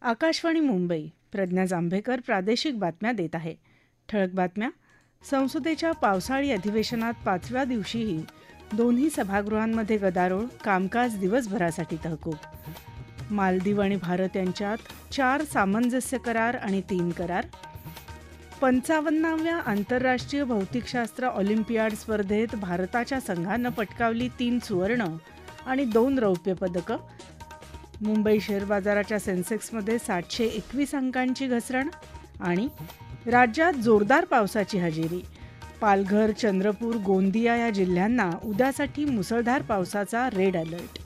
आकाशवाणी मुंबई. प्रज्ञा जांभेकर प्रादेशिक बातम्या देत आहे. ठळक बातम्या. संसदेच्या पावसाळी अधिवेशनात 5व्या दिवशीही दोन्ही सभागृहांमध्ये गदारोळ, कामकाज दिवसभरासाठी तहकूब. मालदीव आणि भारत यांच्यात 4 सामंजस्य करार आणि 3 करार. 55व्या आंतरराष्ट्रीय भौतिकशास्त्र ऑलिम्पियाड स्पर्धेत भारताच्या संघानं पटकावली 3 सुवर्ण आणि 2 रौप्य पदकं. मुंबई शेअर बाजाराच्या सेन्सेक्समध्ये 721 अंकांची घसरण. आणि राज्यात जोरदार पावसाची हजेरी. पालघर, चंद्रपूर, गोंदिया या जिल्ह्यांना उद्यासाठी मुसळधार पावसाचा रेड अलर्ट.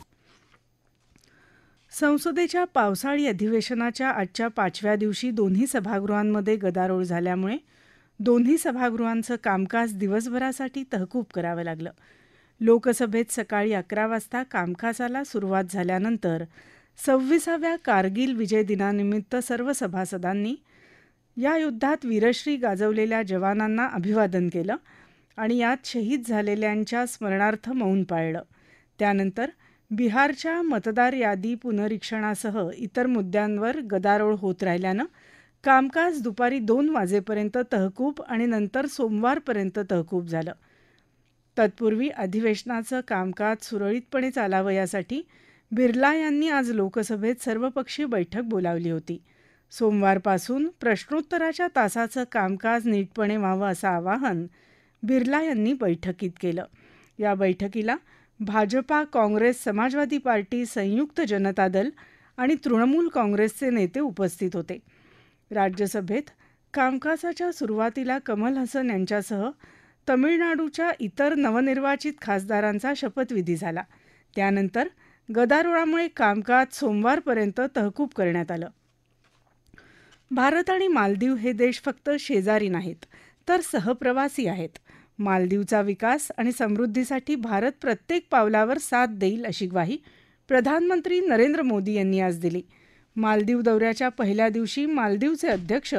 संसदेच्या पावसाळी अधिवेशनाच्या आजच्या 5व्या दिवशी दोन्ही सभागृहांमध्ये गदारोळ झाल्यामुळे दोन्ही सभागृहांचं कामकाज दिवसभरासाठी तहकूब करावं लागलं. लोकसभेत सकाळी 11 वाजता कामकाजाला सुरुवात झाल्यानंतर 26व्या कारगिल विजय दिनानिमित्त सर्व सभासदांनी या युद्धात वीरश्री गाजवलेल्या जवानांना अभिवादन केलं आणि यात शहीद झालेल्यांच्या स्मरणार्थ मौन पाळलं. त्यानंतर बिहारच्या मतदार यादी पुनरीक्षणासह इतर मुद्द्यांवर गदारोळ होत राहिल्यानं कामकाज दुपारी 2 वाजेपर्यंत तहकूब आणि नंतर सोमवारपर्यंत तहकूब झालं. तत्पूर्वी अधिवेशनाचं कामकाज सुरळीतपणे चालावं यासाठी बिर्ला यांनी आज लोकसभेत सर्वपक्षीय बैठक बोलावली होती. सोमवारपासून प्रश्नोत्तराच्या तासाचं कामकाज नीटपणे व्हावं असं आवाहन बिर्ला यांनी बैठकीत केलं. या बैठकीला भाजपा, काँग्रेस, समाजवादी पार्टी, संयुक्त जनता दल आणि तृणमूल काँग्रेसचे नेते उपस्थित होते. राज्यसभेत कामकाजाच्या सुरुवातीला कमल हसन यांच्यासह तमिळनाडूच्या इतर नवनिर्वाचित खासदारांचा शपथविधी झाला. त्यानंतर गदारोळामुळे कामकाज सोमवारपर्यंत तहकूब करण्यात आलं. भारत आणि मालदीव हे देश फक्त शेजारी नाहीत, तर सहप्रवासी आहेत. मालदीवचा विकास आणि समृद्धीसाठी भारत प्रत्येक पावलावर साथ देईल अशी ग्वाही प्रधानमंत्री नरेंद्र मोदी यांनी आज दिली. मालदीव दौऱ्याच्या पहिल्या दिवशी मालदीवचे अध्यक्ष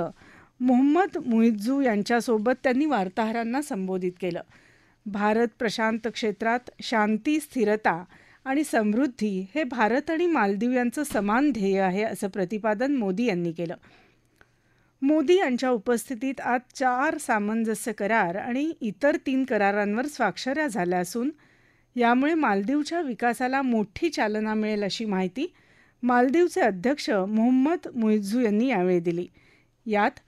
मोहम्मद मुइझ्झू यांच्यासोबत त्यांनी वार्ताहरांना संबोधित केलं. भारत प्रशांत क्षेत्रात शांती, स्थिरता आणि समृद्धी हे भारत आणि मालदीव यांचं समान ध्येय आहे असं प्रतिपादन मोदी यांनी केलं. मोदी यांच्या उपस्थितीत आज 4 सामंजस्य करार आणि इतर 3 करारांवर स्वाक्षऱ्या झाल्या असून यामुळे मालदीवच्या विकासाला मोठी चालना मिळेल अशी माहिती मालदीवचे अध्यक्ष मोहम्मद मुइझ्झू यांनी यावेळी दिली. यात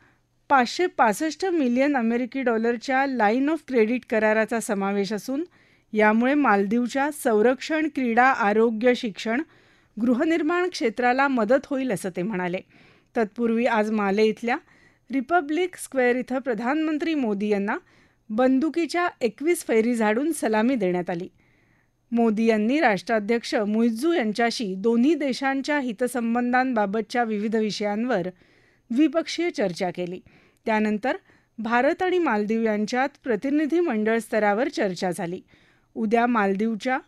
$565 मिलियन अमेरिकी डॉलरच्या लाईन ऑफ क्रेडिट कराराचा समावेश असून यामुळे मालदीवच्या संरक्षण, क्रीडा, आरोग्य, शिक्षण, गृहनिर्माण क्षेत्राला मदत होईल असं ते म्हणाले. तत्पूर्वी आज माले इथल्या रिपब्लिक स्क्वेअर इथं प्रधानमंत्री मोदी यांना बंदुकीच्या 21 फैरी झाडून सलामी देण्यात आली. मोदी यांनी राष्ट्राध्यक्ष मुइझ्झू यांच्याशी दोन्ही देशांच्या हितसंबंधांबाबतच्या विविध विषयांवर द्विपक्षीय चर्चा केली. त्यानंतर भारत आणि मालदीव यांच्यात प्रतिनिधी मंडळ स्तरावर चर्चा झाली. उद्या मालदीवच्या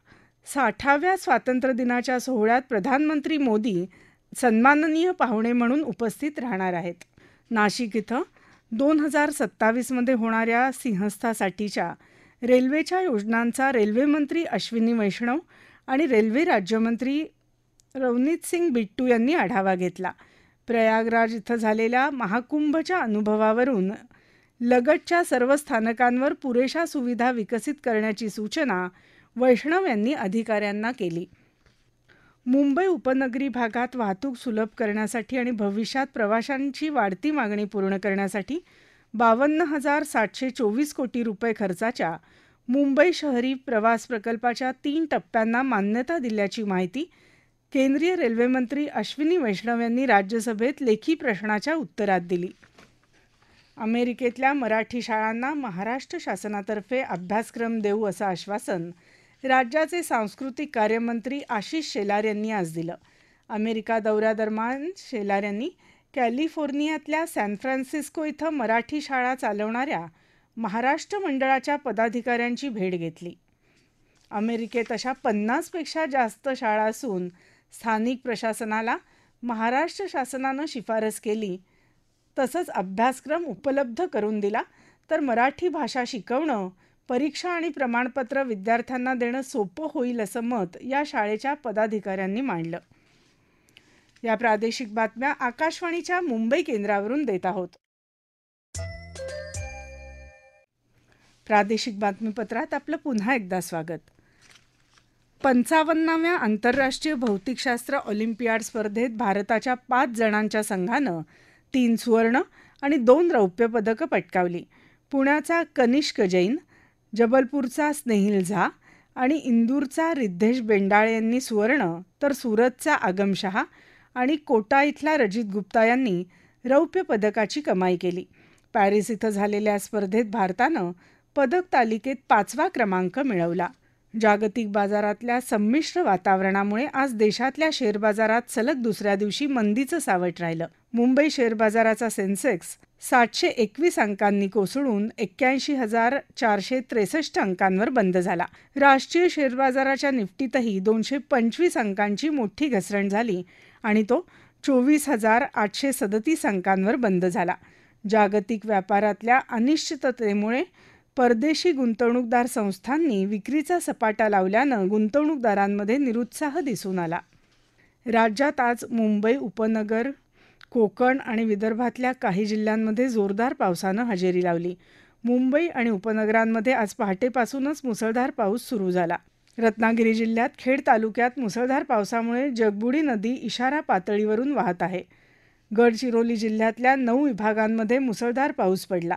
60व्या स्वातंत्र्यदिनाच्या सोहळ्यात प्रधानमंत्री मोदी सन्माननीय पाहुणे म्हणून उपस्थित राहणार आहेत. नाशिक इथं 2027 मध्ये होणाऱ्या सिंहस्थासाठीच्या रेल्वेच्या योजनांचा रेल्वेमंत्री अश्विनी वैष्णव आणि रेल्वे राज्यमंत्री रवनीत सिंग बिट्टू यांनी आढावा घेतला. प्रयागराज इथं झालेल्या महाकुंभच्या अनुभवावरून लगतच्या सर्व स्थानकांवर पुरेशा सुविधा विकसित करण्याची सूचना वैष्णव यांनी अधिकाऱ्यांना केली. मुंबई उपनगरी भागात वाहतूक सुलभ करण्यासाठी आणि भविष्यात प्रवाशांची वाढती मागणी पूर्ण करण्यासाठी 52,724 कोटी रुपये खर्चाच्या मुंबई शहरी प्रवास प्रकल्पाच्या 3 टप्प्यांना मान्यता दिल्याची माहिती केंद्रीय रेल्वेमंत्री अश्विनी वैष्णव यांनी राज्यसभेत लेखी प्रश्नाच्या उत्तरात दिली. अमेरिकेतल्या मराठी शाळांना महाराष्ट्र शासनातर्फे अभ्यासक्रम देऊ असं आश्वासन राज्याचे सांस्कृतिक कार्यमंत्री आशिष शेलार यांनी आज दिलं. अमेरिका दौऱ्यादरम्यान शेलार यांनी कॅलिफोर्नियातल्या सॅन फ्रान्सिस्को इथं मराठी शाळा चालवणाऱ्या महाराष्ट्र मंडळाच्या पदाधिकाऱ्यांची भेट घेतली. अमेरिकेत अशा 50 पेक्षा जास्त शाळा असून स्थानिक प्रशासनाला महाराष्ट्र शासनानं शिफारस केली तसंच अभ्यासक्रम उपलब्ध करून दिला तर मराठी भाषा शिकवणं, परीक्षा आणि प्रमाणपत्र विद्यार्थ्यांना देणं सोपं होईल असं मत या शाळेच्या पदाधिकाऱ्यांनी मांडलं. या प्रादेशिक बातम्या आकाशवाणीच्या मुंबई केंद्रावरून देत आहोत. प्रादेशिक बातमीपत्रात आपलं पुन्हा एकदा स्वागत. 55व्या आंतरराष्ट्रीय भौतिकशास्त्र ऑलिम्पियाड स्पर्धेत भारताच्या 5 जणांच्या संघानं 3 सुवर्ण आणि 2 रौप्य पदकं पटकावली. पुण्याचा कनिष्क जैन, जबलपूरचा स्नेहिल झा आणि इंदूरचा रिद्धेश बेंडाळे यांनी सुवर्ण, तर सुरतचा आगम शहा आणि कोटा इथला रजित गुप्ता यांनी रौप्य पदकाची कमाई केली. पॅरिस इथं झालेल्या स्पर्धेत भारतानं पदक तालिकेत 5वा क्रमांक मिळवला. जागतिक बाजारातल्या संमिश्र वातावरणामुळे आज देशातल्या शेअर बाजारात सलग दुसऱ्या दिवशी मंदीचं सावट राहिलं. मुंबई शेअर बाजाराचा सेन्सेक्स 721 अंकांनी कोसळून 81,463 अंकांवर बंद झाला. राष्ट्रीय शेअर बाजाराच्या निफ्टीतही 225 अंकांची मोठी घसरण झाली आणि तो 24,837 अंकांवर बंद झाला. जागतिक व्यापारातल्या अनिश्चिततेमुळे परदेशी गुंतवणूकदार संस्थांनी विक्रीचा सपाटा लावल्यानं गुंतवणूकदारांमध्ये निरुत्साह दिसून आला. राज्यात आज मुंबई उपनगर, कोकण आणि विदर्भातल्या काही जिल्ह्यांमध्ये जोरदार पावसानं हजेरी लावली. मुंबई आणि उपनगरांमध्ये आज पहाटेपासूनच मुसळधार पाऊस सुरू झाला. रत्नागिरी जिल्ह्यात खेड तालुक्यात मुसळधार पावसामुळे जगबुडी नदी इशारा पातळीवरून वाहत आहे. गडचिरोली जिल्ह्यातल्या 9 विभागांमध्ये मुसळधार पाऊस पडला.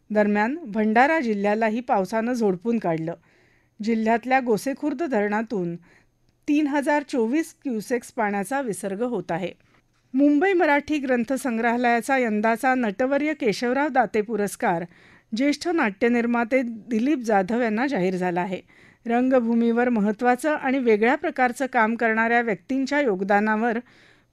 दरम्यान भंडारा जिल्ह्यालाही पावसानं झोडपून काढलं. जिल्ह्यातल्या गोसेखुर्द धरणातून 3024 क्युसेक्स पाण्याचा विसर्ग होत आहे. मुंबई मराठी ग्रंथसंग्रहालयाचा यंदाचा नटवर्य केशवराव दाते पुरस्कार ज्येष्ठ नाट्यनिर्माते दिलीप जाधव यांना जाहीर झाला आहे. रंगभूमीवर महत्त्वाचं आणि वेगळ्या प्रकारचं काम करणाऱ्या व्यक्तींच्या योगदानावर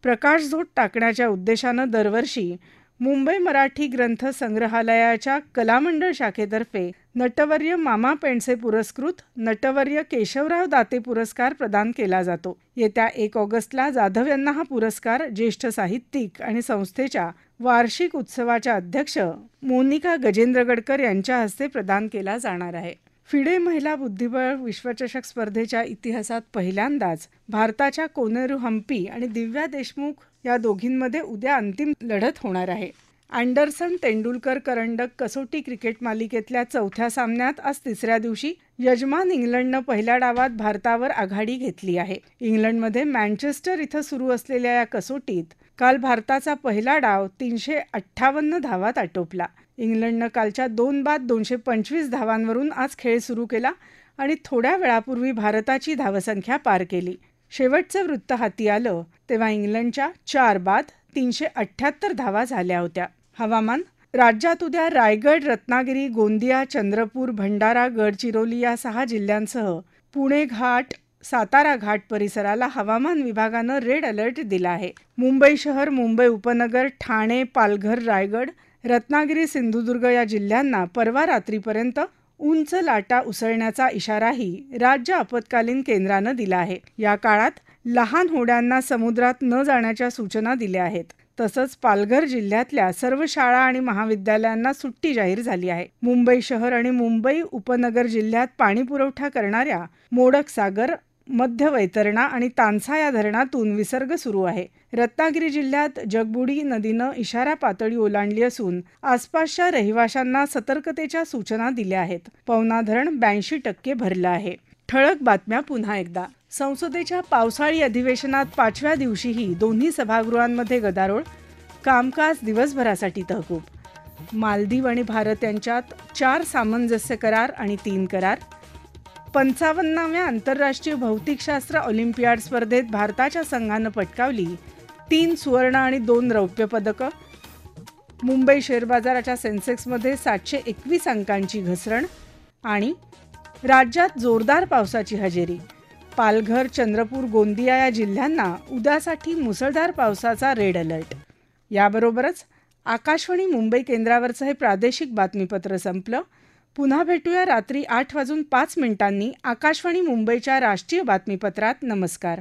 प्रकाशझोत टाकण्याच्या उद्देशानं दरवर्षी मुंबई मराठी ग्रंथ संग्रहालयाच्या कलामंडळ शाखेतर्फे नटवर्य मामा पेंडसे पुरस्कृत नटवर्य केशवराव दाते पुरस्कार प्रदान केला जातो. येत्या 1 ऑगस्टला जाधव यांना हा पुरस्कार ज्येष्ठ साहित्यिक आणि संस्थेच्या वार्षिक उत्सवाच्या अध्यक्ष मोनिका गजेंद्रगडकर यांच्या हस्ते प्रदान केला जाणार आहे. फिडे महिला बुद्धिबळ विश्वचषक स्पर्धेच्या इतिहासात पहिल्यांदाच भारताच्या कोनेरू हम्पी आणि दिव्या देशमुख या दोघींमध्ये उद्या अंतिम लढत होणार आहे. अँडरसन तेंडुलकर करंडक कसोटी क्रिकेट मालिकेतल्या 4थ्या सामन्यात आज 3ऱ्या दिवशी यजमान इंग्लंडनं पहिल्या डावात भारतावर आघाडी घेतली आहे. इंग्लंडमध्ये मँचेस्टर इथं सुरू असलेल्या या कसोटीत काल भारताचा पहिला डाव 358 धावात आटोपला. इंग्लंडनं कालच्या 2 बाद 225 धावांवरून आज खेळ सुरू केला आणि थोड्या वेळापूर्वी भारताची धावसंख्या पार केली. शेवटचं वृत्त हाती आलं तेव्हा इंग्लंडच्या 4 बाद 378 धावा झाल्या होत्या. हवामान. राज्यात उद्या रायगड, रत्नागिरी, गोंदिया, चंद्रपूर, भंडारा, गडचिरोली या 6 जिल्ह्यांसह पुणे घाट, सातारा घाट परिसराला हवामान विभागानं रेड अलर्ट दिला आहे. मुंबई शहर, मुंबई उपनगर, ठाणे, पालघर, रायगड, रत्नागिरी, सिंधुदुर्ग या जिल्ह्यांना परवा रात्रीपर्यंत उंच लाटा उसळण्याचा इशाराही राज्य आपत्कालीन केंद्रानं दिला आहे. या काळात लहान होड्यांना समुद्रात न जाण्याच्या सूचना दिल्या आहेत. तसंच पालघर जिल्ह्यातल्या सर्व शाळा आणि महाविद्यालयांना सुट्टी जाहीर झाली आहे. मुंबई शहर आणि मुंबई उपनगर जिल्ह्यात पाणीपुरवठा करणाऱ्या मोडक सागर, मध्य वैतरणा आणि तानसा या धरणातून विसर्ग सुरू आहे. रत्नागिरी जिल्ह्यात जगबुडी नदीनं इशारा पातळी ओलांडली असून आसपासच्या रहिवाशांना सतर्कतेच्या सूचना दिल्या आहेत. पवना धरण 82% भरलं आहे. ठळक बातम्या पुन्हा एकदा. संसदेच्या पावसाळी अधिवेशनात 5व्या दिवशीही दोन्ही सभागृहांमध्ये गदारोळ, कामकाज दिवसभरासाठी तहकूब. मालदीव आणि भारत यांच्यात 4 सामंजस्य करार आणि 3 करार. 55व्या आंतरराष्ट्रीय भौतिकशास्त्र ऑलिम्पियाड स्पर्धेत भारताच्या संघानं पटकावली 3 सुवर्ण आणि 2 रौप्य पदकं. मुंबई शेअर बाजाराच्या सेन्सेक्समध्ये 721 अंकांची घसरण. आणि राज्यात जोरदार पावसाची हजेरी. पालघर, चंद्रपूर, गोंदिया या जिल्ह्यांना उद्यासाठी मुसळधार पावसाचा रेड अलर्ट. याबरोबरच आकाशवाणी मुंबई केंद्रावरचं हे प्रादेशिक बातमीपत्र संपलं. पुन्हा भेटूया रात्री 8:05 आकाशवाणी मुंबईच्या राष्ट्रीय बातमीपत्रात. नमस्कार.